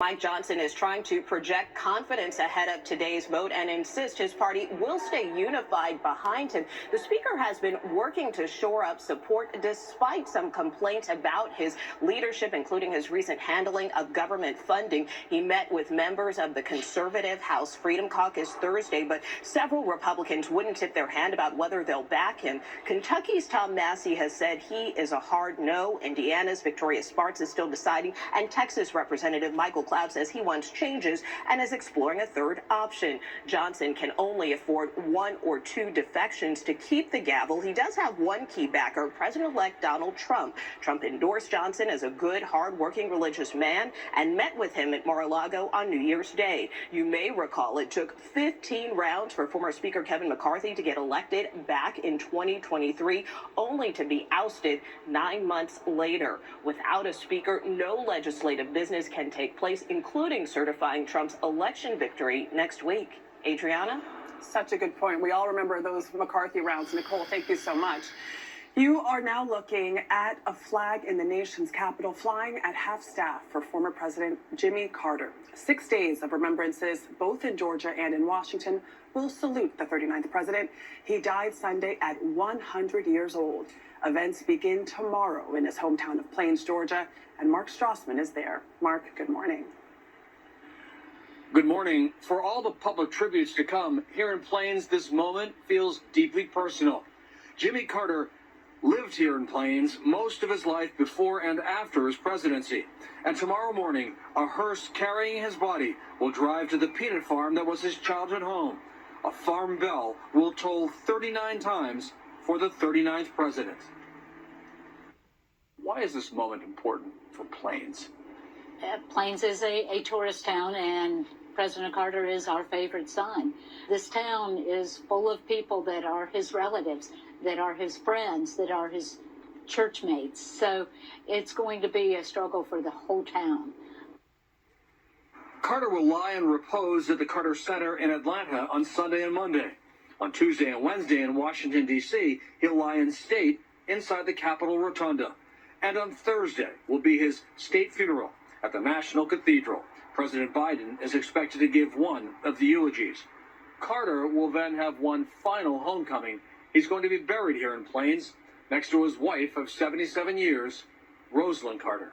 Mike Johnson is trying to project confidence ahead of today's vote and insist his party will stay unified behind him. The speaker has been working to shore up support despite some complaints about his leadership, including his recent handling of government funding. He met with members of the conservative House Freedom Caucus Thursday, but several Republicans wouldn't tip their hand about whether they'll back him. Kentucky's Tom Massey has said he is a hard no. Indiana's Victoria Spartz is still deciding, and Texas Representative Michael Cloud says he wants changes and is exploring a third option. Johnson can only afford 1 or 2 defections to keep the gavel. He does have one key backer, President-elect Donald Trump. Trump endorsed Johnson as a good, hard-working religious man and met with him at Mar-a-Lago on New Year's Day. You may recall it took 15 rounds for former Speaker Kevin McCarthy to get elected back in 2023, only to be ousted 9 months later. Without a speaker, no legislative business can take place, including certifying Trump's election victory next week. Adriana? Such a good point. We all remember those McCarthy rounds. Nicole, thank you so much. You are now looking at a flag in the nation's capital flying at half-staff for former President Jimmy Carter. 6 days of remembrances, both in Georgia and in Washington, will salute the 39th president. He died Sunday at 100 years old. Events begin tomorrow in his hometown of Plains, Georgia, and Mark Strassman is there. Mark, good morning. Good morning. For all the public tributes to come, here in Plains, this moment feels deeply personal. Jimmy Carter lived here in Plains most of his life before and after his presidency. And tomorrow morning, a hearse carrying his body will drive to the peanut farm that was his childhood home. A farm bell will toll 39 times for the 39th president. Why is this moment important for Plains? Plains is a tourist town, and President Carter is our favorite son. This town is full of people that are his relatives, that are his friends, that are his church mates. So it's going to be a struggle for the whole town. Carter will lie in repose at the Carter Center in Atlanta on Sunday and Monday. On Tuesday and Wednesday in Washington, D.C., he'll lie in state inside the Capitol Rotunda. And on Thursday will be his state funeral at the National Cathedral. President Biden is expected to give one of the eulogies. Carter will then have one final homecoming. He's going to be buried here in Plains next to his wife of 77 years, Rosalind Carter.